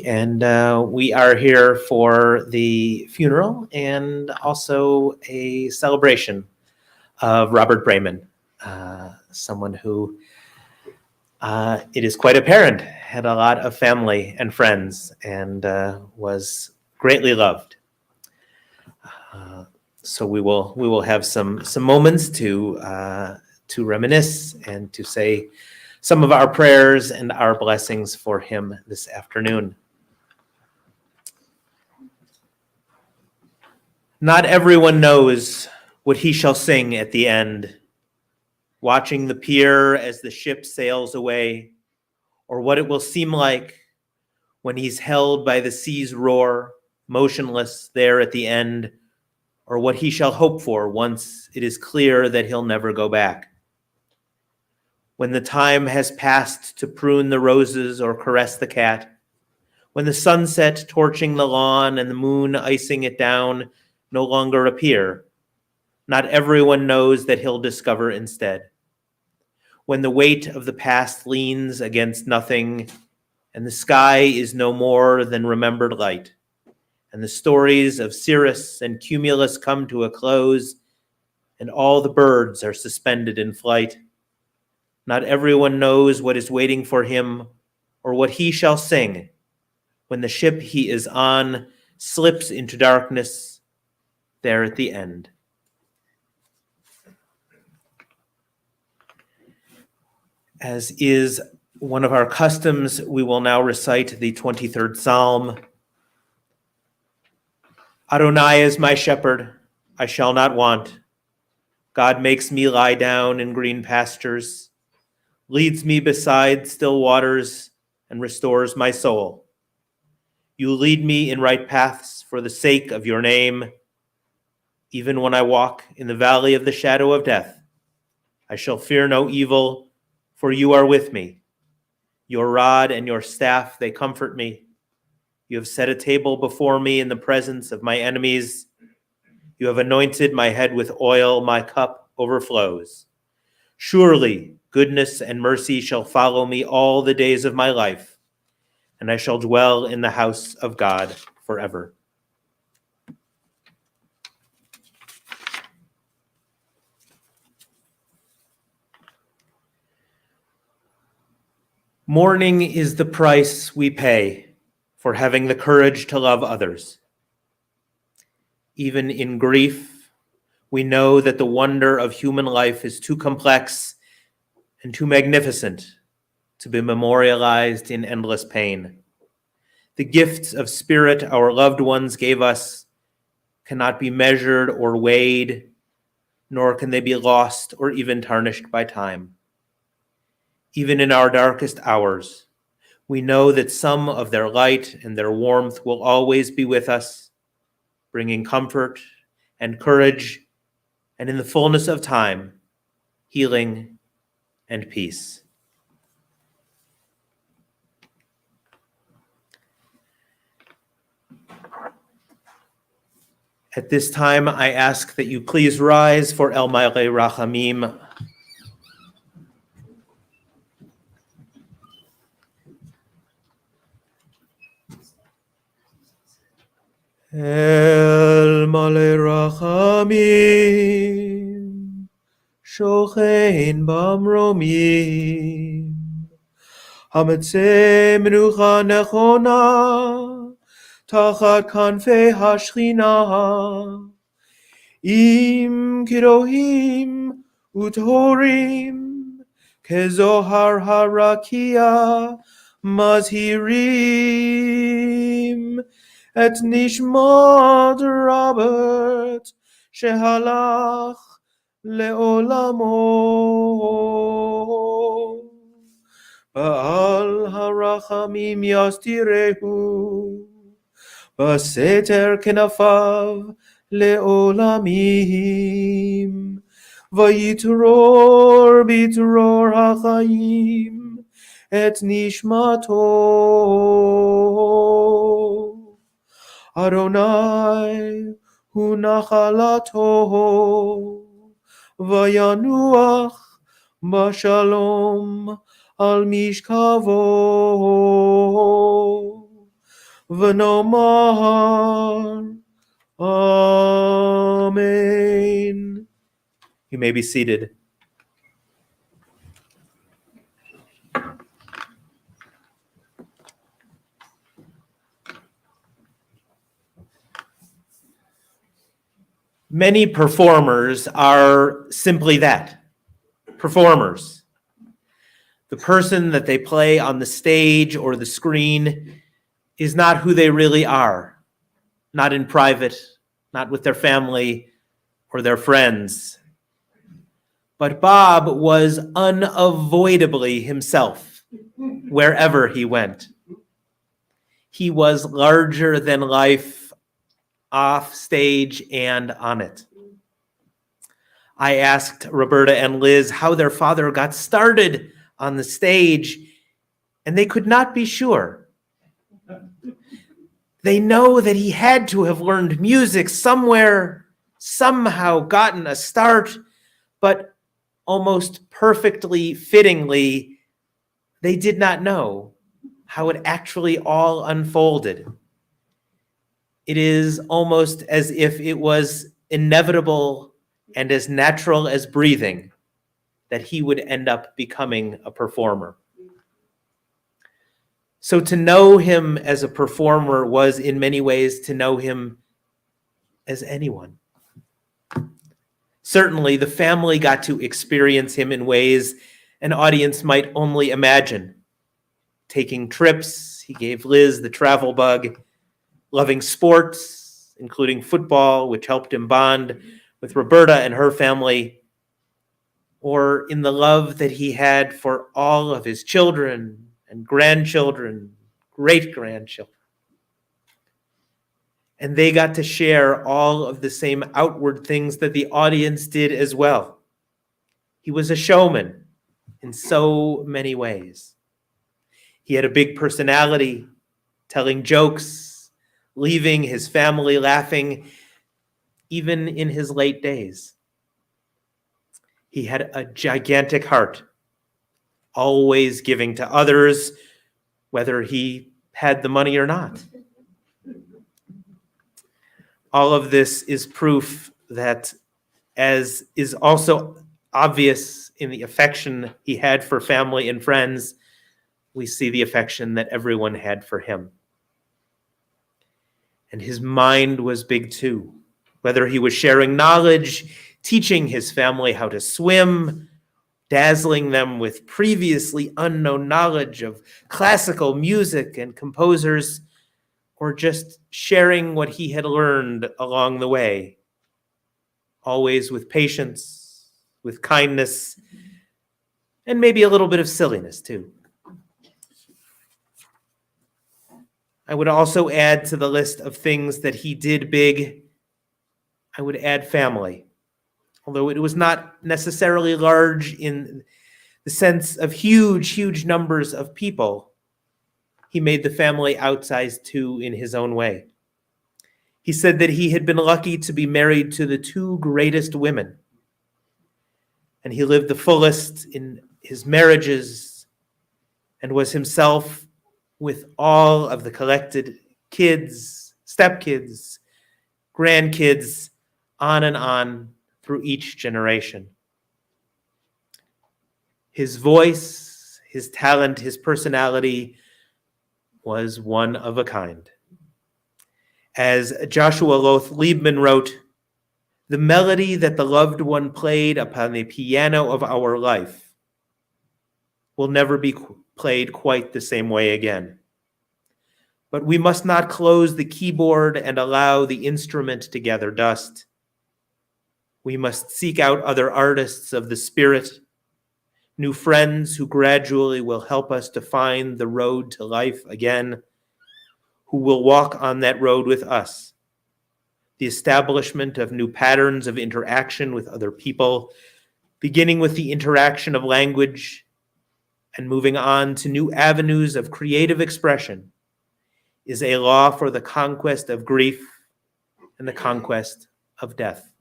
And we are here for the funeral and also a celebration of Robert Braman, someone who it is quite apparent had a lot of family and friends and was greatly loved. So we will have some moments to reminisce and to say some of our prayers and our blessings for him this afternoon. Not everyone knows what he shall sing at the end, watching the pier as the ship sails away, or what it will seem like when he's held by the sea's roar, motionless there at the end, or what he shall hope for once it is clear that he'll never go back. When the time has passed to prune the roses or caress the cat, when the sunset torching the lawn and the moon icing it down no longer appear, not everyone knows that he'll discover instead. When the weight of the past leans against nothing, and the sky is no more than remembered light, and the stories of Cirrus and Cumulus come to a close, and all the birds are suspended in flight, not everyone knows what is waiting for him or what he shall sing when the ship he is on slips into darkness there at the end. As is one of our customs, we will now recite the 23rd Psalm. Adonai is my shepherd, I shall not want. God makes me lie down in green pastures, leads me beside still waters, and restores my soul. You lead me in right paths for the sake of your name. Even when I walk in the valley of the shadow of death, I shall fear no evil, for you are with me. Your rod and your staff, they comfort me. You have set a table before me in the presence of my enemies. You have anointed my head with oil, my cup overflows. Surely goodness and mercy shall follow me all the days of my life, and I shall dwell in the house of God forever. Mourning is the price we pay for having the courage to love others. Even in grief, we know that the wonder of human life is too complex and too magnificent to be memorialized in endless pain. The gifts of spirit our loved ones gave us cannot be measured or weighed, nor can they be lost or even tarnished by time. Even in our darkest hours, we know that some of their light and their warmth will always be with us, bringing comfort and courage, and in the fullness of time, healing and peace. At this time, I ask that you please rise for El Malei Rachamim. El Malei Rachamim, Shochein Bamromim, Hametzeh Menucha Nechona, Tachat Kanfei Hashchina, Im Kirohim Utorim, Kezohar Harakia, Mazhirim, Et Nishmat Robert, Shehalach Leolamo, Ba'al Harachamim Yastirehu, Baseter Kenafav Leolamim, Vayitror Bitror HaChaim, Et Nishmato, Adonai hu nachalato, Vayanuach Bashalom al Mishkavo, v'no more. Amen. You may be seated. Many performers are simply that, performers. The person that they play on the stage or the screen is not who they really are, not in private, not with their family or their friends. But Bob was unavoidably himself wherever he went. He was larger than life off stage and on it. I asked Roberta and Liz how their father got started on the stage, and they could not be sure. They know that he had to have learned music somewhere, somehow gotten a start, but almost perfectly fittingly, they did not know how it actually all unfolded. It is almost as if it was inevitable and as natural as breathing that he would end up becoming a performer. So to know him as a performer was in many ways to know him as anyone. Certainly, the family got to experience him in ways an audience might only imagine. Taking trips, he gave Liz the travel bug, loving sports, including football, which helped him bond with Roberta and her family, or in the love that he had for all of his children and grandchildren, great-grandchildren. And they got to share all of the same outward things that the audience did as well. He was a showman in so many ways. He had a big personality, telling jokes, leaving his family laughing, even in his late days. He had a gigantic heart, always giving to others, whether he had the money or not. All of this is proof that, as is also obvious in the affection he had for family and friends, we see the affection that everyone had for him. And his mind was big too, whether he was sharing knowledge, teaching his family how to swim, dazzling them with previously unknown knowledge of classical music and composers, or just sharing what he had learned along the way, always with patience, with kindness, and maybe a little bit of silliness too. I would also add to the list of things that he did big, I would add family. Although it was not necessarily large in the sense of huge numbers of people, he made the family outsized too in his own way. He said that he had been lucky to be married to the two greatest women, and he lived the fullest in his marriages and was himself with all of the collected kids, stepkids, grandkids, on and on through each generation. His voice, his talent, his personality was one of a kind. As Joshua Loth Liebman wrote, "The melody that the loved one played upon the piano of our life will never be played quite the same way again. But we must not close the keyboard and allow the instrument to gather dust. We must seek out other artists of the spirit, new friends who gradually will help us to find the road to life again, who will walk on that road with us. The establishment of new patterns of interaction with other people, beginning with the interaction of language and moving on to new avenues of creative expression, is a law for the conquest of grief and the conquest of death."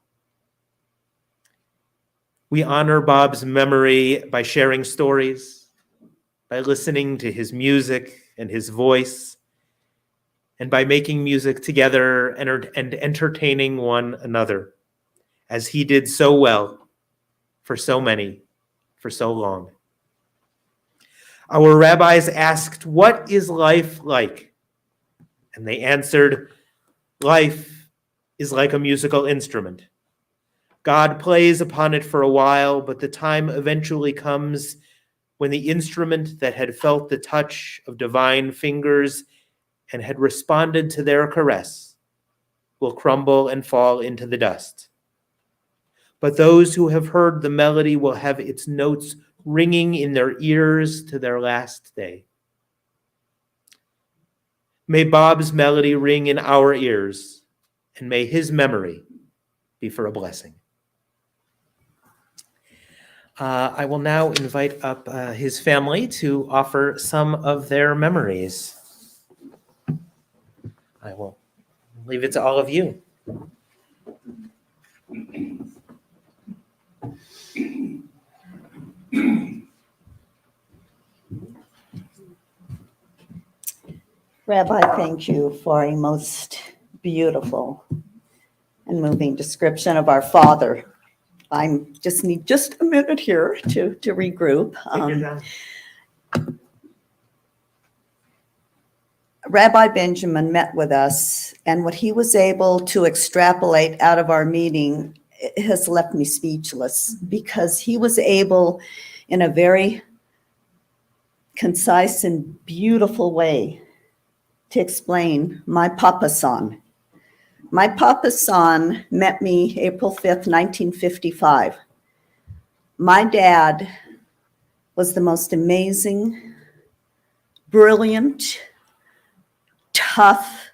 We honor Bob's memory by sharing stories, by listening to his music and his voice, and by making music together and entertaining one another, as he did so well for so many, for so long. Our rabbis asked, "What is life like?" And they answered, "Life is like a musical instrument. God plays upon it for a while, but the time eventually comes when the instrument that had felt the touch of divine fingers and had responded to their caress will crumble and fall into the dust. But those who have heard the melody will have its notes ringing in their ears to their last day." May Bob's melody ring in our ears, and may his memory be for a blessing. I will now invite up his family to offer some of their memories. I will leave it to all of you. Rabbi, thank you for a most beautiful and moving description of our Father. I just need just a minute here to regroup. Rabbi Benjamin met with us, and what he was able to extrapolate out of our meeting has left me speechless, because he was able, in a very concise and beautiful way, to explain my Papa San. My Papa San met me April 5th, 1955. My dad was the most amazing, brilliant, tough,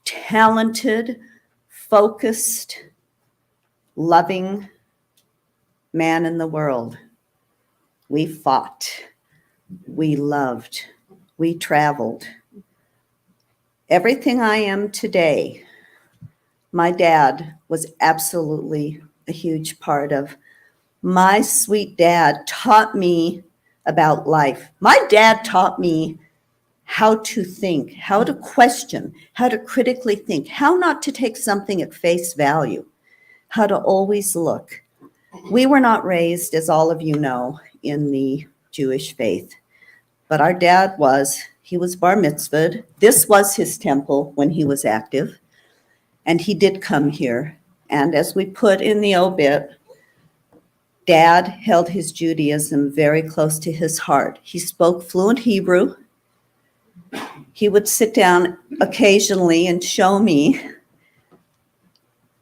talented, focused, loving man in the world. We fought, we loved, we traveled. Everything I am today, my dad was absolutely a huge part of. My sweet dad taught me about life. My dad taught me how to think, how to question, how to critically think, how not to take something at face value, how to always look. We were not raised, as all of you know, in the Jewish faith, but our dad was. He was bar mitzvahed. This was his temple when he was active, and he did come here. And as we put in the obit, Dad held his Judaism very close to his heart. He spoke fluent Hebrew. He would sit down occasionally and show me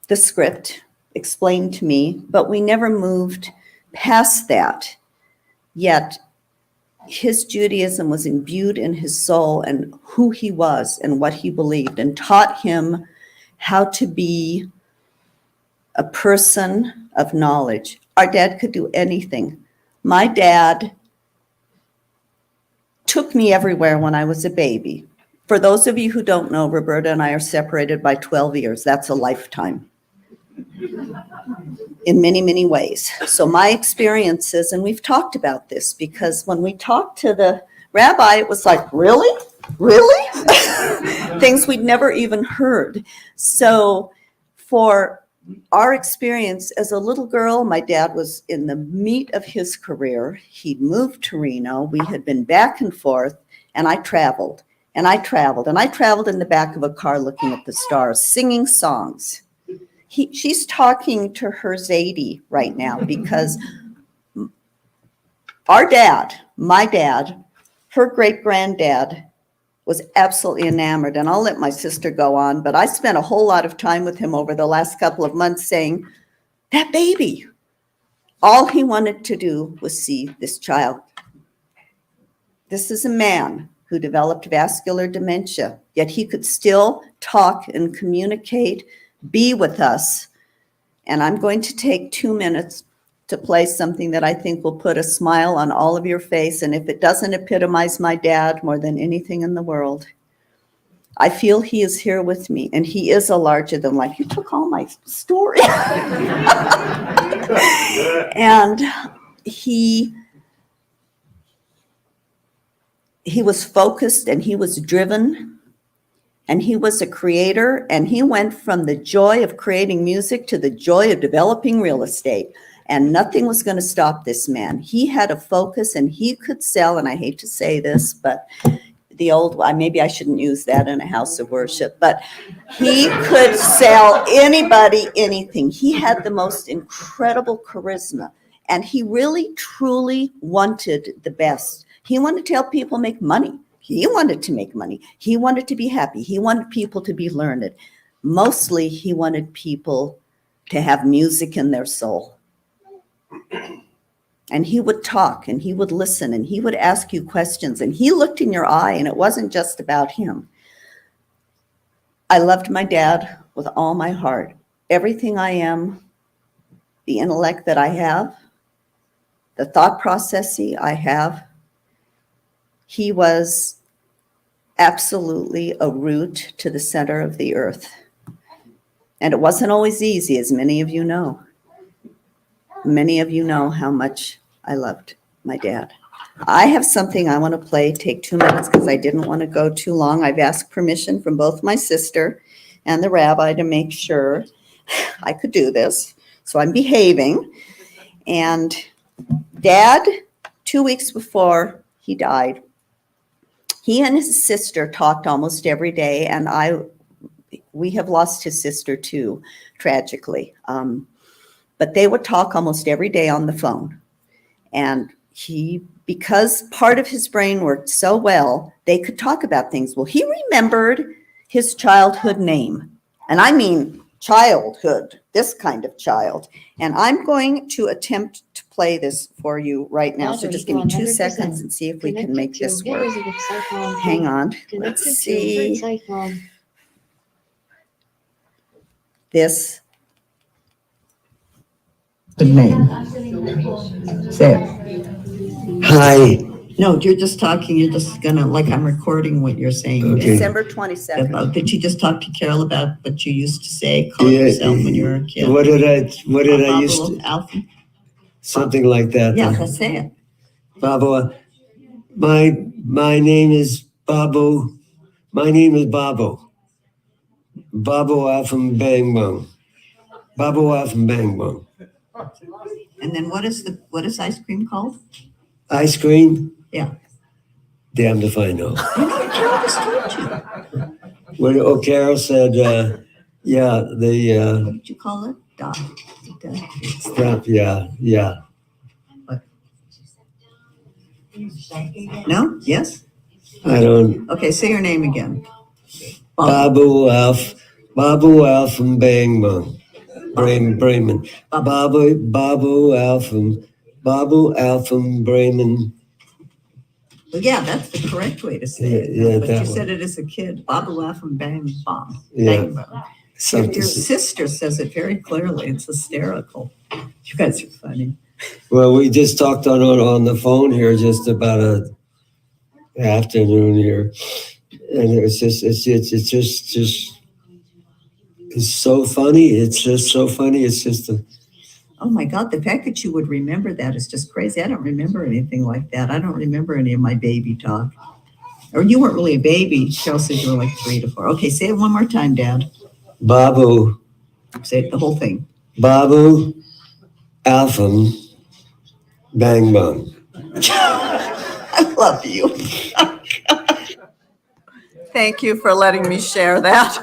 the script, explain to me, but we never moved past that. Yet his Judaism was imbued in his soul and who he was and what he believed, and taught him how to be a person of knowledge. Our dad could do anything. My dad took me everywhere when I was a baby. For those of you who don't know, Roberta and I are separated by 12 years. That's a lifetime in many, many ways. So my experiences, and we've talked about this, because when we talked to the rabbi, it was like, really? Really? Things we'd never even heard. So for our experience as a little girl, my dad was in the meat of his career. He'd moved to Reno. We had been back and forth, and I traveled, and I traveled, and I traveled in the back of a car looking at the stars, singing songs. She's talking to her Zadie right now, because our dad, my dad, her great-granddad was absolutely enamored. And I'll let my sister go on, but I spent a whole lot of time with him over the last couple of months saying, that baby, all he wanted to do was see this child. This is a man who developed vascular dementia, yet he could still talk and communicate, be with us. And I'm going to take 2 minutes to play something that I think will put a smile on all of your face. And if it doesn't epitomize my dad more than anything in the world, I feel he is here with me, and he is a larger than life. You took all my story. And he was focused, and he was driven, And he was a creator, and he went from the joy of creating music to the joy of developing real estate. And nothing was going to stop this man. He had a focus, and he could sell, and I hate to say this, but maybe I shouldn't use that in a house of worship, but he could sell anybody anything. He had the most incredible charisma, and he really, truly wanted the best. He wanted to help people make money. He wanted to make money. He wanted to be happy. He wanted people to be learned. Mostly, he wanted people to have music in their soul. And he would talk, and he would listen, and he would ask you questions, and he looked in your eye, and it wasn't just about him. I loved my dad with all my heart. Everything I am, the intellect that I have, the thought processing I have, he was absolutely a root to the center of the earth. And it wasn't always easy, as many of you know. Many of you know how much I loved my dad. I have something I want to play. Take 2 minutes because I didn't want to go too long. I've asked permission from both my sister and the rabbi to make sure I could do this. So I'm behaving. And Dad, 2 weeks before he died, he and his sister talked almost every day, and we have lost his sister too, tragically. But they would talk almost every day on the phone. And because part of his brain worked so well, they could talk about things. Well, he remembered his childhood name. And I mean childhood, this kind of child. And I'm going to attempt to play this for you right now. So just give me 2 seconds and see if we can make this work. Hang on. Let's see. This. Good name. Say it. Hi. No, you're just talking. You're just gonna, like, I'm recording what you're saying. Okay. December 22nd. Did you just talk to Carol about what you used to say, call yourself when you were a kid? What did I used to? Alpha? Something like that. Yeah, let's say it. Babu. My name is Babu. My name is Babu. Babu out from Bang Bang. Babu out from Bang Bang. And then what is ice cream called? Ice cream? Yeah. Damned if I know. Carol just told you. Carol said, yeah, What did you call it? Stop, yeah. What? No? Yes? I don't. Okay, say your name again. Babu Alf from Bang Bang. Braman. Babu Alf from Braman. Well, yeah, that's the correct way to say it. Yeah, but that you said one. it as a kid. Babu and Bang Bong. Yeah. Bang Bong. Something. Your sister says it very clearly. It's hysterical. You guys are funny. Well, we just talked on the phone here just about a afternoon here, and it's so funny. It's just so funny. It's just Oh my God, the fact that you would remember that is just crazy. I don't remember anything like that. I don't remember any of my baby talk. Or you weren't really a baby. Cheryl said you were like 3 to 4. Okay, say it one more time, Dad. Babu. Say it, the whole thing. Babu Alpham Bang Bang. I love you. Thank you for letting me share that.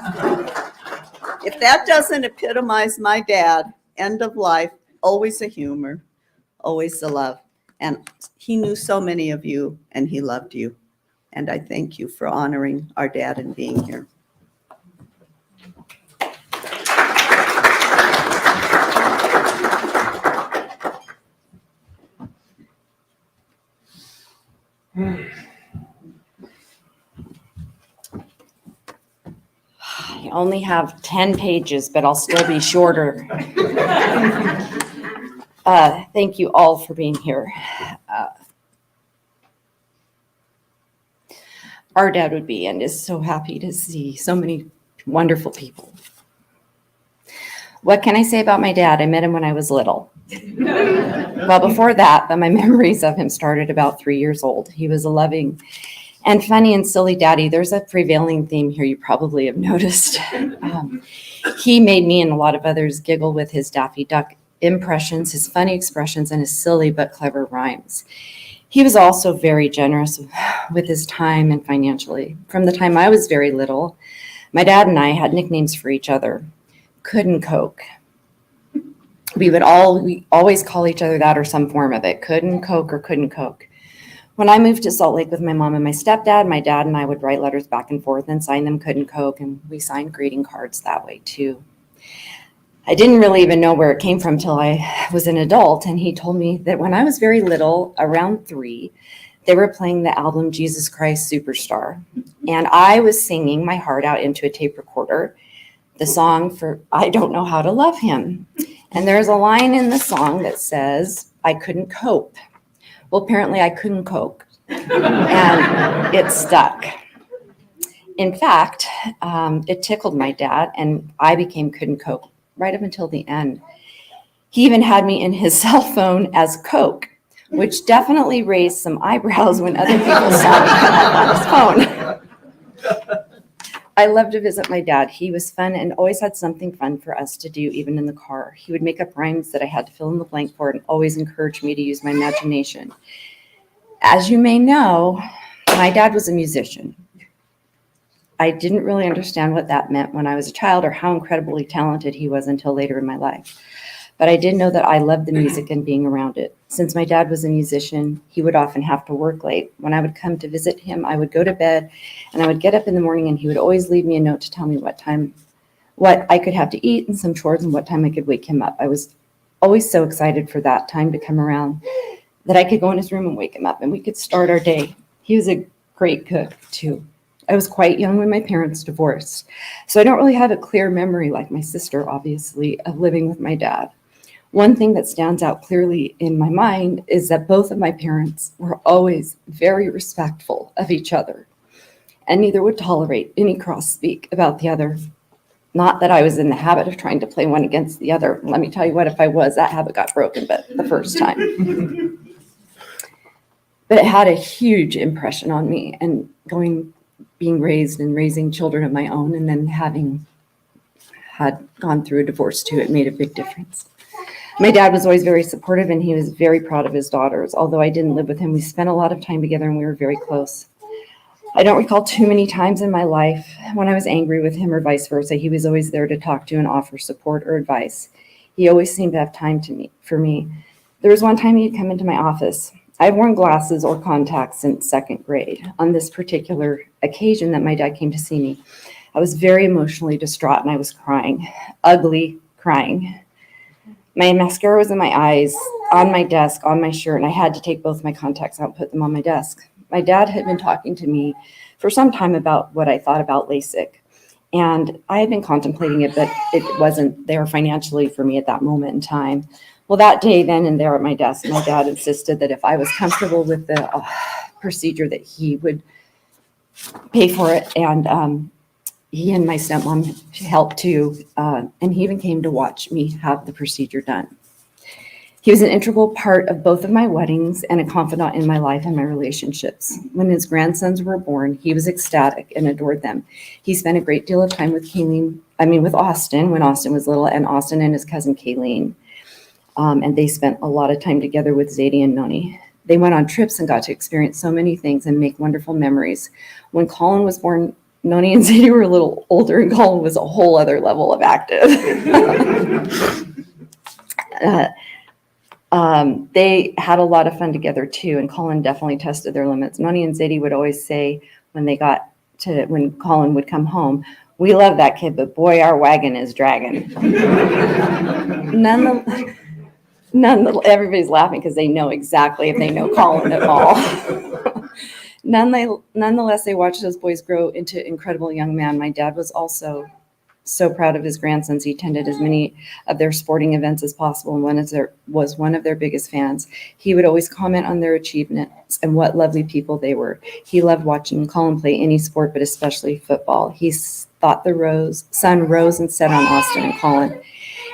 If that doesn't epitomize my dad, end of life, always a humor, always a love. And he knew so many of you, and he loved you. And I thank you for honoring our dad and being here. I only have 10 pages, but I'll still be shorter. Thank you all for being here. Our dad would be and is so happy to see so many wonderful people. What can I say about my dad? I met him when I was little. Well, before that, but my memories of him started about 3 years old. He was a loving And funny and silly daddy, there's a prevailing theme here you probably have noticed. He made me and a lot of others giggle with his Daffy Duck impressions, his funny expressions, and his silly but clever rhymes. He was also very generous with his time and financially. From the time I was very little, my dad and I had nicknames for each other. Couldn't Coke. We always call each other that or some form of it. Couldn't Coke or Couldn't Coke. When I moved to Salt Lake with my mom and my stepdad, my dad and I would write letters back and forth and sign them Couldn't Coke, and we signed greeting cards that way too. I didn't really even know where it came from till I was an adult, and he told me that when I was very little, around 3, they were playing the album Jesus Christ Superstar, and I was singing my heart out into a tape recorder, the song for I Don't Know How to Love Him. And there's a line in the song that says, I couldn't cope. Well, apparently I couldn't cope, and it stuck. In fact, it tickled my dad, and I became Couldn't Cope right up until the end. He even had me in his cell phone as Coke, which definitely raised some eyebrows when other people saw me on his phone. I loved to visit my dad. He was fun and always had something fun for us to do, even in the car. He would make up rhymes that I had to fill in the blank for and always encourage me to use my imagination. As you may know, my dad was a musician. I didn't really understand what that meant when I was a child or how incredibly talented he was until later in my life. But I did know that I loved the music and being around it. Since my dad was a musician, he would often have to work late. When I would come to visit him, I would go to bed and I would get up in the morning and he would always leave me a note to tell me what I could have to eat and some chores and what time I could wake him up. I was always so excited for that time to come around that I could go in his room and wake him up and we could start our day. He was a great cook too. I was quite young when my parents divorced, so I don't really have a clear memory like my sister, obviously, of living with my dad. One thing that stands out clearly in my mind is that both of my parents were always very respectful of each other, and neither would tolerate any cross-speak about the other. Not that I was in the habit of trying to play one against the other. Let me tell you what, if I was, that habit got broken, but the first time. But it had a huge impression on me, and being raised and raising children of my own and then having had gone through a divorce too, it made a big difference. My dad was always very supportive and he was very proud of his daughters. Although I didn't live with him, we spent a lot of time together and we were very close. I don't recall too many times in my life when I was angry with him or vice versa. He was always there to talk to and offer support or advice. He always seemed to have time for me. There was one time he'd come into my office. I've worn glasses or contacts since 2nd grade. On this particular occasion that my dad came to see me, I was very emotionally distraught and I was crying, ugly crying. My mascara was in my eyes, on my desk, on my shirt, and I had to take both my contacts out and put them on my desk. My dad had been talking to me for some time about what I thought about LASIK, and I had been contemplating it, but it wasn't there financially for me at that moment in time. Well, that day, then and there at my desk, my dad insisted that if I was comfortable with the procedure that he would pay for it. And he and my stepmom helped too. And he even came to watch me have the procedure done. He was an integral part of both of my weddings and a confidant in my life and my relationships. When his grandsons were born, he was ecstatic and adored them. He spent a great deal of time with Austin, when Austin was little, and Austin and his cousin Kayleen. And they spent a lot of time together with Zadie and Noni. They went on trips and got to experience so many things and make wonderful memories. When Colin was born, Noni and Zadie were a little older, and Colin was a whole other level of active. They had a lot of fun together too, and Colin definitely tested their limits. Noni and Zadie would always say when Colin would come home, "We love that kid, but boy, our wagon is dragging." Everybody's laughing because they know exactly if they know Colin at all. Nonetheless, they watched those boys grow into incredible young men. My dad was also so proud of his grandsons. He attended as many of their sporting events as possible and was one of their biggest fans. He would always comment on their achievements and what lovely people they were. He loved watching Colin play any sport, but especially football. He thought the sun rose and set on Austin and Colin.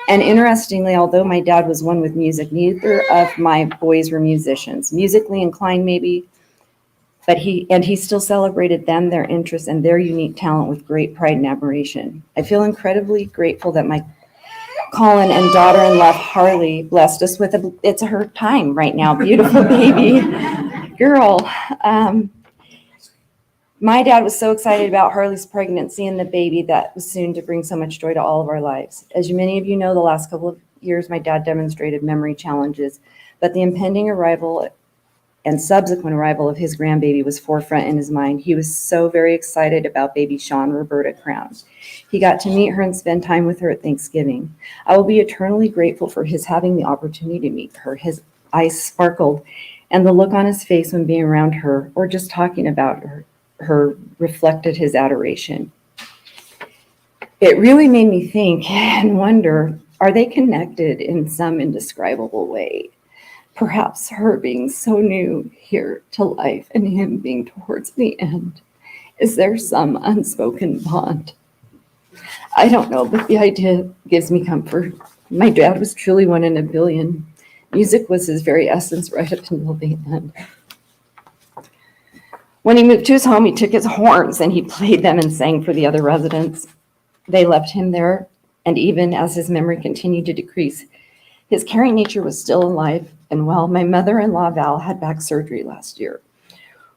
And interestingly, although my dad was one with music, neither of my boys were musicians. Musically inclined, maybe, But he still celebrated them, their interests, and their unique talent with great pride and admiration. I feel incredibly grateful that my Colin and daughter-in-law Harley blessed us with it's her time right now, beautiful baby girl. My dad was so excited about Harley's pregnancy and the baby that was soon to bring so much joy to all of our lives. As many of you know, the last couple of years, my dad demonstrated memory challenges, but the impending arrival and subsequent arrival of his grandbaby was forefront in his mind. He was so very excited about baby Sean Roberta Crown. He got to meet her and spend time with her at Thanksgiving. I will be eternally grateful for his having the opportunity to meet her. His eyes sparkled, and the look on his face when being around her or just talking about her reflected his adoration. It really made me think and wonder, are they connected in some indescribable way? Perhaps her being so new here to life and him being towards the end. Is there some unspoken bond? I don't know, but the idea gives me comfort. My dad was truly one in a billion. Music was his very essence right up until the end. When he moved to his home, he took his horns and he played them and sang for the other residents. They left him there, and even as his memory continued to decrease, his caring nature was still alive and well. My mother-in-law, Val, had back surgery last year.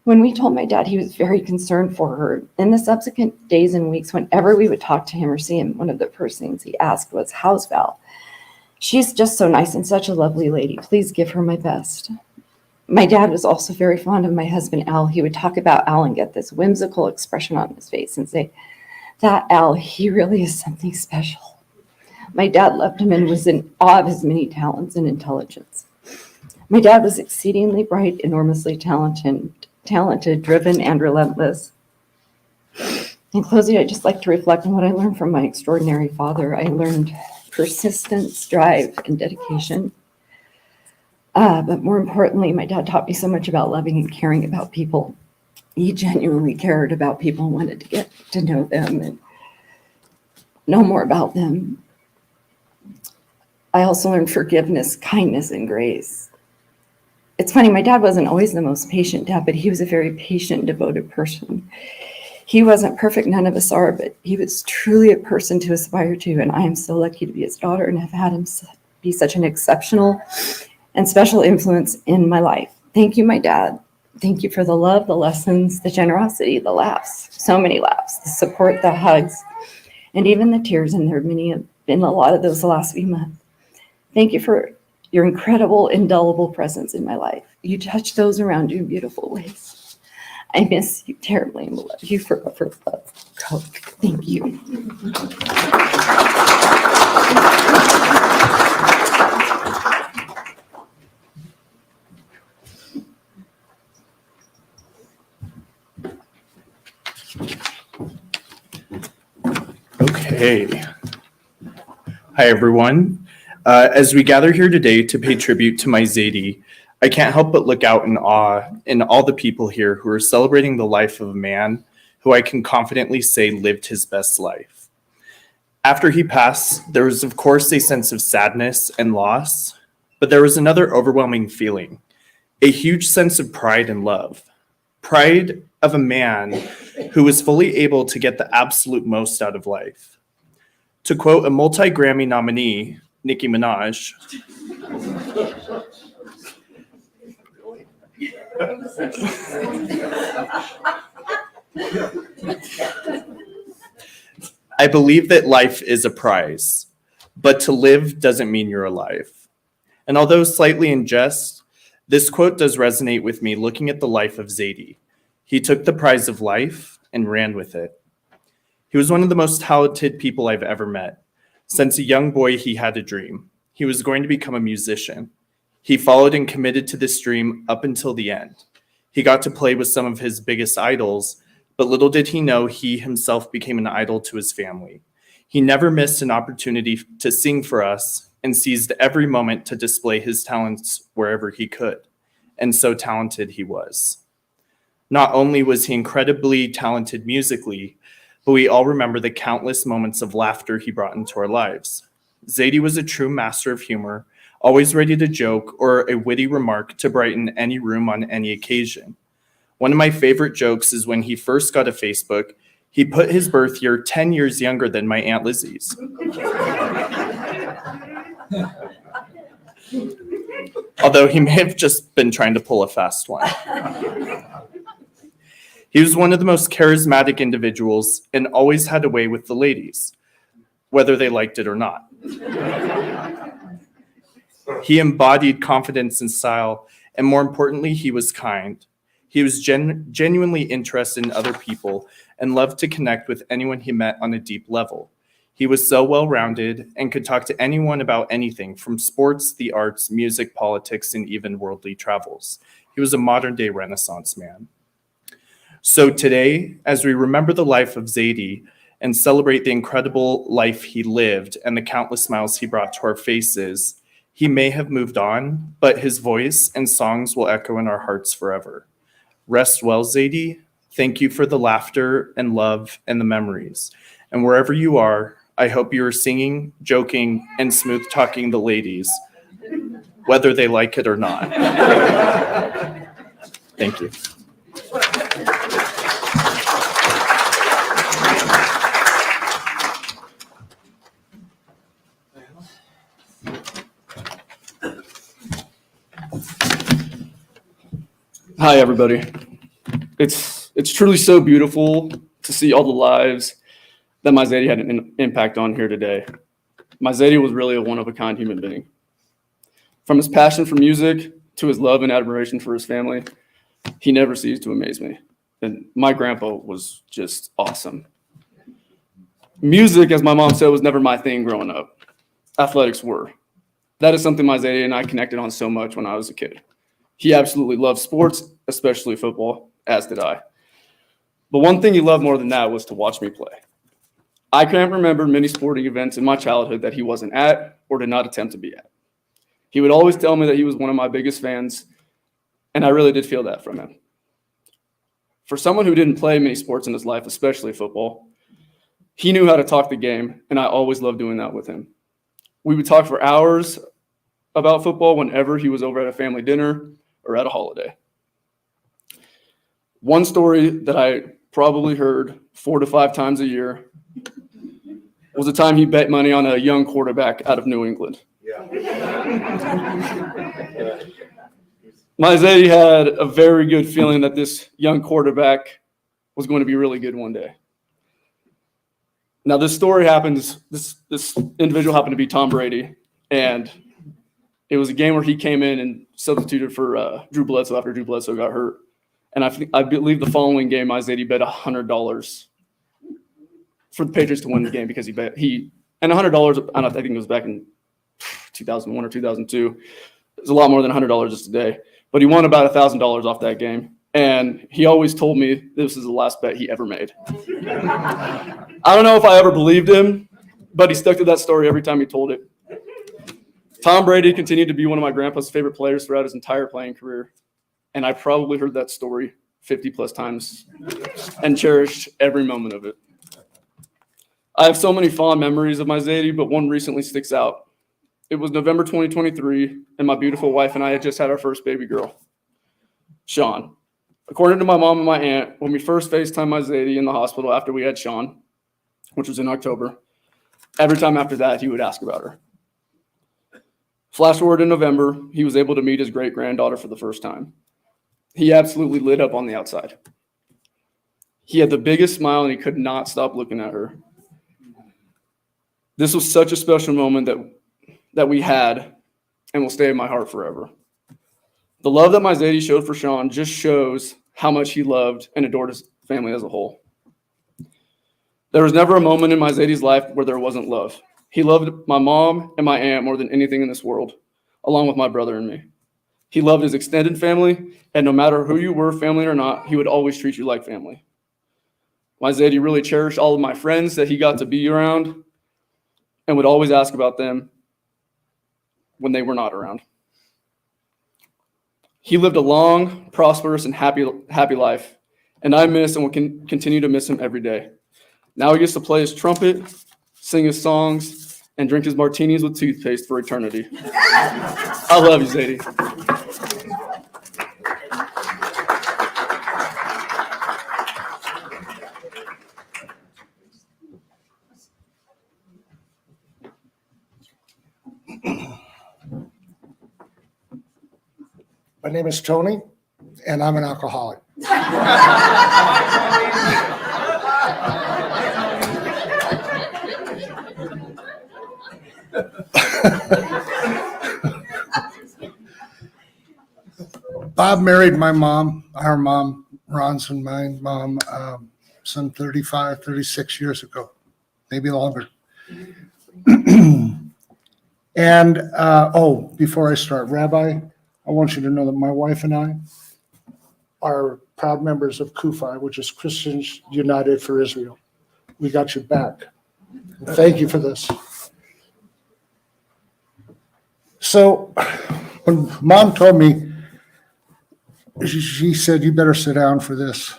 When we told my dad, he was very concerned for her. In the subsequent days and weeks, whenever we would talk to him or see him, one of the first things he asked was, "How's Val? She's just so nice and such a lovely lady. Please give her my best." My dad was also very fond of my husband, Al. He would talk about Al and get this whimsical expression on his face and say, "That Al, he really is something special." My dad loved him and was in awe of his many talents and intelligence. My dad was exceedingly bright, enormously talented, driven, and relentless. In closing, I'd just like to reflect on what I learned from my extraordinary father. I learned persistence, drive, and dedication. But more importantly, my dad taught me so much about loving and caring about people. He genuinely cared about people and wanted to get to know them and know more about them. I also learned forgiveness, kindness, and grace. It's funny, my dad wasn't always the most patient dad, but he was a very patient, devoted person. He wasn't perfect, none of us are, but he was truly a person to aspire to, and I am so lucky to be his daughter and have had him be such an exceptional and special influence in my life. Thank you, my dad. Thank you for the love, the lessons, the generosity, the laughs, so many laughs, the support, the hugs, and even the tears, and there have been a lot of those the last few months. Thank you for your incredible, indelible presence in my life. You touch those around you in beautiful ways. I miss you terribly and love you forever. Love. Thank you. Okay. Hi, everyone. As we gather here today to pay tribute to my Zadie, I can't help but look out in awe in all the people here who are celebrating the life of a man who I can confidently say lived his best life. After he passed, there was, of course, a sense of sadness and loss, but there was another overwhelming feeling, a huge sense of pride and love. Pride of a man who was fully able to get the absolute most out of life. To quote a multi-Grammy nominee, Nicki Minaj, "I believe that life is a prize, but to live doesn't mean you're alive." And although slightly in jest, this quote does resonate with me looking at the life of Zadie. He took the prize of life and ran with it. He was one of the most talented people I've ever met. Since a young boy, he had a dream. He was going to become a musician. He followed and committed to this dream up until the end. He got to play with some of his biggest idols, but little did he know he himself became an idol to his family. He never missed an opportunity to sing for us and seized every moment to display his talents wherever he could. And so talented he was. Not only was he incredibly talented musically, but we all remember the countless moments of laughter he brought into our lives. Zadie was a true master of humor, always ready to joke or a witty remark to brighten any room on any occasion. One of my favorite jokes is when he first got a Facebook, he put his birth year 10 years younger than my Aunt Lizzie's. Although he may have just been trying to pull a fast one. He was one of the most charismatic individuals and always had a way with the ladies, whether they liked it or not. He embodied confidence and style, and more importantly, he was kind. He was genuinely interested in other people and loved to connect with anyone he met on a deep level. He was so well-rounded and could talk to anyone about anything from sports, the arts, music, politics, and even worldly travels. He was a modern-day Renaissance man. So today, as we remember the life of Zadie and celebrate the incredible life he lived and the countless smiles he brought to our faces, he may have moved on, but his voice and songs will echo in our hearts forever. Rest well, Zadie. Thank you for the laughter and love and the memories. And wherever you are, I hope you are singing, joking, and smooth-talking the ladies, whether they like it or not. Thank you. Hi, everybody. It's truly so beautiful to see all the lives that my Zadie had an impact on here today. My Zadie was really a one-of-a-kind human being. From his passion for music to his love and admiration for his family, he never ceased to amaze me. And my grandpa was just awesome. Music, as my mom said, was never my thing growing up. Athletics were. That is something my Zadie and I connected on so much when I was a kid. He absolutely loved sports, especially football, as did I. But one thing he loved more than that was to watch me play. I can't remember many sporting events in my childhood that he wasn't at or did not attempt to be at. He would always tell me that he was one of my biggest fans, and I really did feel that from him. For someone who didn't play many sports in his life, especially football, he knew how to talk the game, and I always loved doing that with him. We would talk for hours about football whenever he was over at a family dinner or at a holiday. One story that I probably heard 4 to 5 times a year was the time he bet money on a young quarterback out of New England. My Zadie had a very good feeling that this young quarterback was going to be really good one day. Now, this story happens, this individual happened to be Tom Brady, and it was a game where he came in and substituted for Drew Bledsoe after Drew Bledsoe got hurt. And I believe the following game, my Zadie bet $100 for the Patriots to win the game because and $100, I think it was back in 2001 or 2002. It was a lot more than $100 just today. But he won about $1,000 off that game. And he always told me this is the last bet he ever made. I don't know if I ever believed him, but he stuck to that story every time he told it. Tom Brady continued to be one of my grandpa's favorite players throughout his entire playing career. And I probably heard that story 50 plus times and cherished every moment of it. I have so many fond memories of my Zadie, but one recently sticks out. It was November 2023, and my beautiful wife and I had just had our first baby girl, Sean. According to my mom and my aunt, when we first FaceTimed my Zadie in the hospital after we had Sean, which was in October, every time after that, he would ask about her. Flash forward in November, he was able to meet his great-granddaughter for the first time. He absolutely lit up on the outside. He had the biggest smile, and he could not stop looking at her. This was such a special moment that we had and will stay in my heart forever. The love that my Zadie showed for Sean just shows how much he loved and adored his family as a whole. There was never a moment in my Zadie's life where there wasn't love. He loved my mom and my aunt more than anything in this world, along with my brother and me. He loved his extended family, and no matter who you were, family or not, he would always treat you like family. My Zadie really cherished all of my friends that he got to be around and would always ask about them when they were not around. He lived a long, prosperous, and happy life, and I miss and will continue to miss him every day. Now he gets to play his trumpet, sing his songs, and drink his martinis with toothpaste for eternity. I love you, Zadie. My name is Tony, and I'm an alcoholic. Bob married my mom, our mom, Ron's and my mom, some 35, 36 years ago, maybe longer. And, before I start, Rabbi, I want you to know that my wife and I are proud members of KUFI, which is Christians United for Israel. We got your back. Thank you for this. So when Mom told me, she said, you better sit down for this.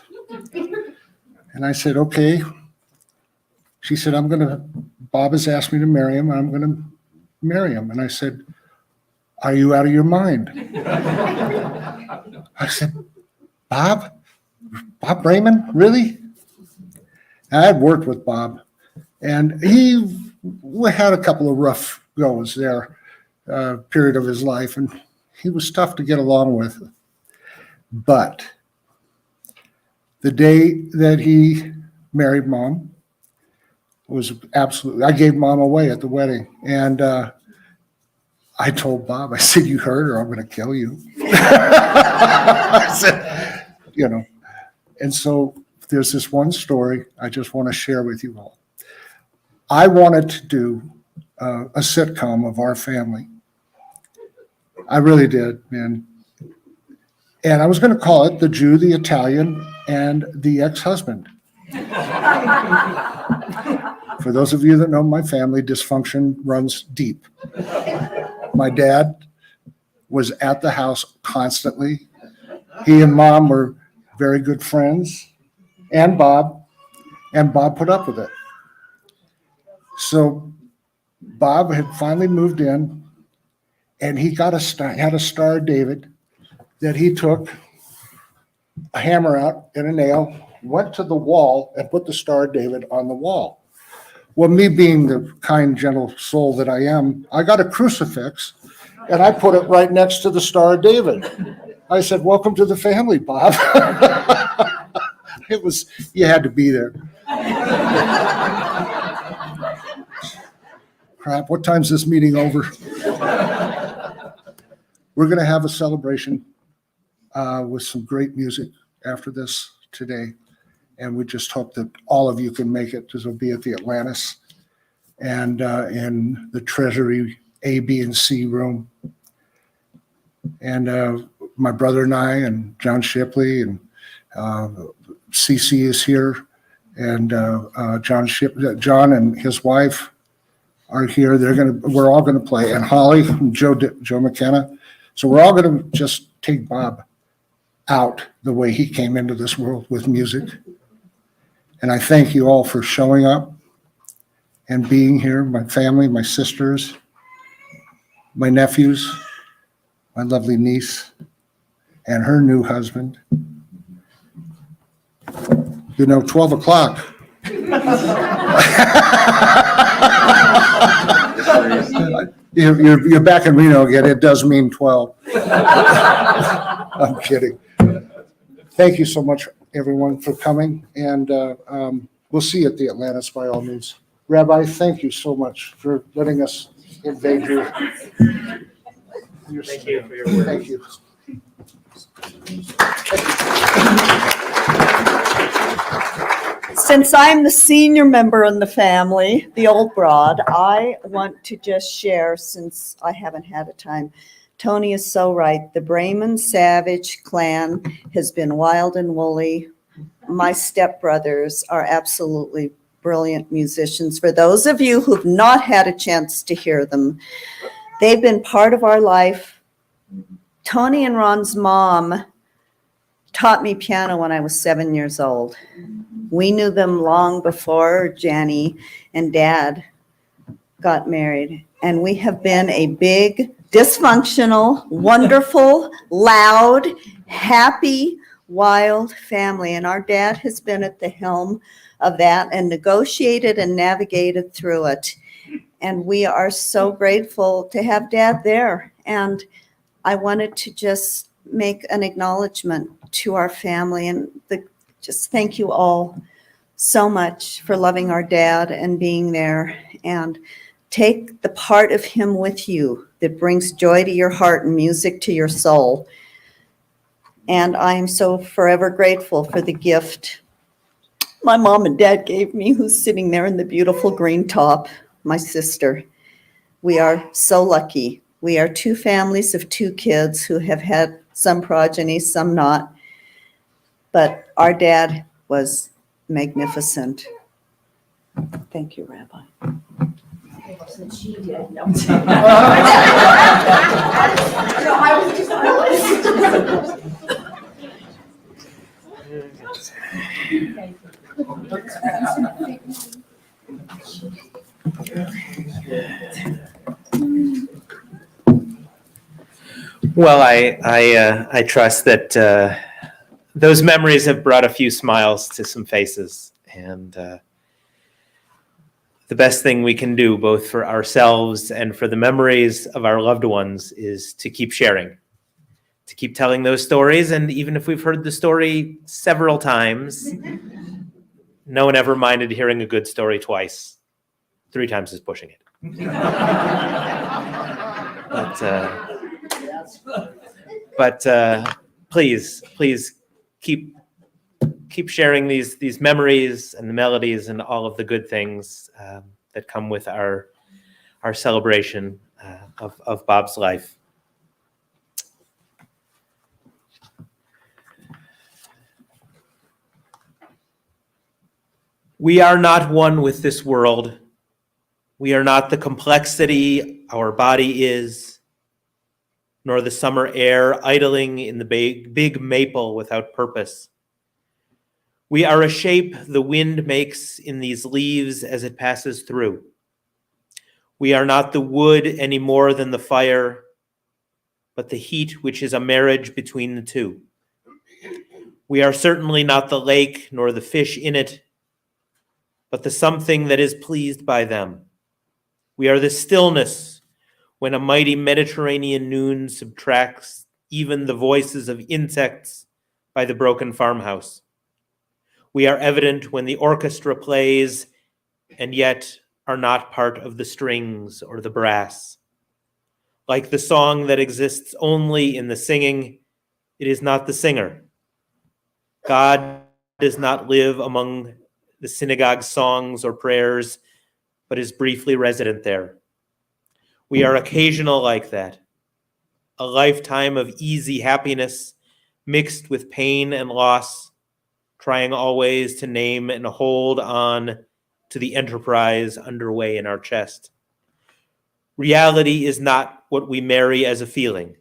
And I said, okay. She said, Bob has asked me to marry him. I'm going to marry him. And I said, are you out of your mind? I said, Bob Braman, really? I had worked with Bob, and we had a couple of rough goes there, period of his life, and he was tough to get along with. But the day that he married Mom was absolutely, I gave Mom away at the wedding, and I told Bob, I said, you heard her, I'm going to kill you. I said, and so there's this one story I just want to share with you all. I wanted to do a sitcom of our family. I really did, man. And I was going to call it The Jew, the Italian, and the Ex-Husband. For those of you that know my family, dysfunction runs deep. My dad was at the house constantly. He and Mom were very good friends, and Bob put up with it. So Bob had finally moved in, and he had a Star of David that he took a hammer out and a nail, went to the wall, and put the Star of David on the wall. Well, me being the kind, gentle soul that I am, I got a crucifix, and I put it right next to the Star of David. I said, welcome to the family, Bob. You had to be there. Crap, what time's this meeting over? We're going to have a celebration with some great music after this today. And we just hope that all of you can make it, because it'll be at the Atlantis and in the Treasury A, B, and C room. And my brother and I, and John Shipley, and CC is here, and John and his wife are here. We're all gonna play, and Holly and Joe McKenna. So we're all gonna just take Bob out the way he came into this world, with music. And I thank you all for showing up and being here, my family, my sisters, my nephews, my lovely niece, and her new husband. 12 o'clock. You're back in Reno again. It does mean 12. I'm kidding. Thank you so much, everyone, for coming, and we'll see you at the Atlantis by all means. Rabbi, thank you so much for letting us invade your Thank you for your work. Thank you. Since I'm the senior member in the family, the old broad, I want to just share, since I haven't had a time. Tony is so right. The Braman Savage clan has been wild and woolly. My stepbrothers are absolutely brilliant musicians. For those of you who've not had a chance to hear them, they've been part of our life. Tony and Ron's mom taught me piano when I was 7 years old. We knew them long before Janny and Dad got married. And we have been a big, dysfunctional, wonderful, loud, happy, wild family. And our dad has been at the helm of that and negotiated and navigated through it. And we are so grateful to have Dad there. And I wanted to just make an acknowledgement to our family and just thank you all so much for loving our dad and being there, and take the part of him with you that brings joy to your heart and music to your soul. And I am so forever grateful for the gift my mom and dad gave me, who's sitting there in the beautiful green top, my sister. We are so lucky. We are two families of two kids who have had some progeny, some not. But our dad was magnificent. Thank you, Rabbi. Well, I trust that those memories have brought a few smiles to some faces, and the best thing we can do, both for ourselves and for the memories of our loved ones, is to keep sharing, to keep telling those stories. And even if we've heard the story several times, no one ever minded hearing a good story twice. 3 times is pushing it. But please keep sharing these memories and the melodies and all of the good things that come with our celebration of Bob's life. We are not one with this world. We are not the complexity our body is, nor the summer air idling in the big maple without purpose. We are a shape the wind makes in these leaves as it passes through. We are not the wood any more than the fire, but the heat which is a marriage between the two. We are certainly not the lake nor the fish in it, but the something that is pleased by them. We are the stillness when a mighty Mediterranean noon subtracts even the voices of insects by the broken farmhouse. We are evident when the orchestra plays and yet are not part of the strings or the brass. Like the song that exists only in the singing, it is not the singer. God does not live among the synagogue songs or prayers, but is briefly resident there. We are occasional like that, a lifetime of easy happiness mixed with pain and loss, trying always to name and hold on to the enterprise underway in our chest. Reality is not what we marry as a feeling.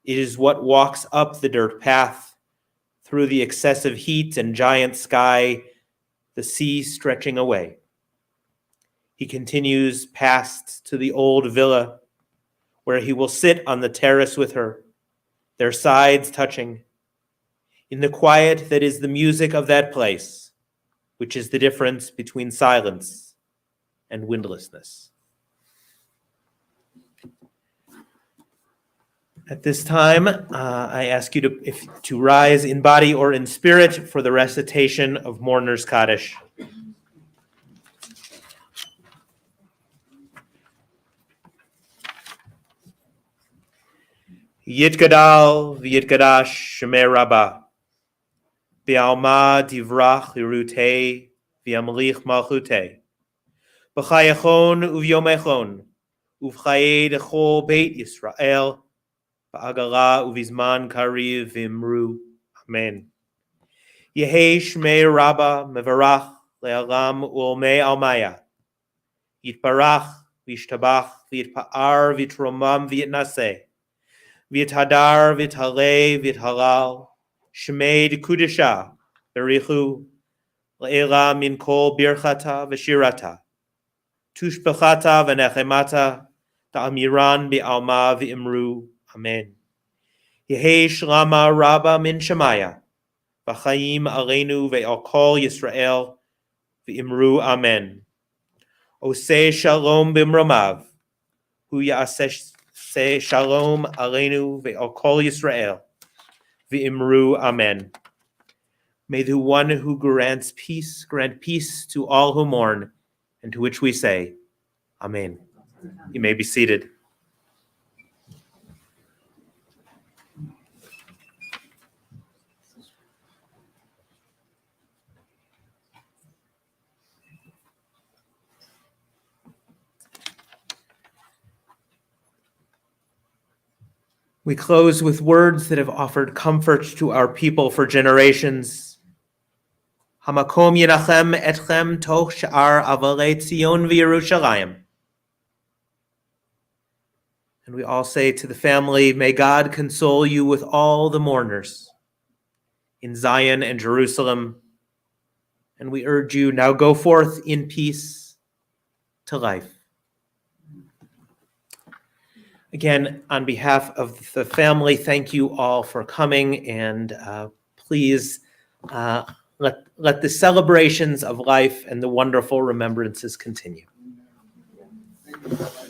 It is what walks up the dirt path, through the excessive heat and giant sky, the sea stretching away. He continues past to the old villa, where he will sit on the terrace with her, their sides touching, in the quiet that is the music of that place, which is the difference between silence and windlessness. At this time, I ask you to rise in body or in spirit for the recitation of Mourner's Kaddish. Yitgadal v'yitgadash Shemei Rabbah, v'alma divrach lirutei v'yamlich malchutei, b'chayachon uvyomechon, uv'chayei dechol Beit Yisrael, ba'agala uvizman kariv v'imru. Amen. Yehei Shemei Rabbah mevarach le'alam u'olmei almaya, yitbarach v'yishtabach v'yitpa'ar v'yitromam v'yitnaseh, V'yithadar v'yithalei v'yithalal, Shemei d'Kudisha, Berichu, Le'ela min kol birchata v'shirata, Tushbechata v'nechemata, Da'amiran bi'alma v'imru. Amen. Yehei shlama rabba min Shemaya, V'chaim aleinu ve'al kol Yisrael, v'imru. Amen. Oseh shalom b'mromav, Hu ya'aseh Say shalom aleinu ve'al kol Yisrael. Ve'imru amen. May the one who grants peace grant peace to all who mourn, and to which we say, Amen. You may be seated. We close with words that have offered comfort to our people for generations. Hamakom yenachem etchem toch sha'ar avalei Tzion v'Yerushalayim. And we all say to the family, may God console you with all the mourners in Zion and Jerusalem. And we urge you, now go forth in peace to life. Again, on behalf of the family, thank you all for coming, and please let the celebrations of life and the wonderful remembrances continue. Thank you.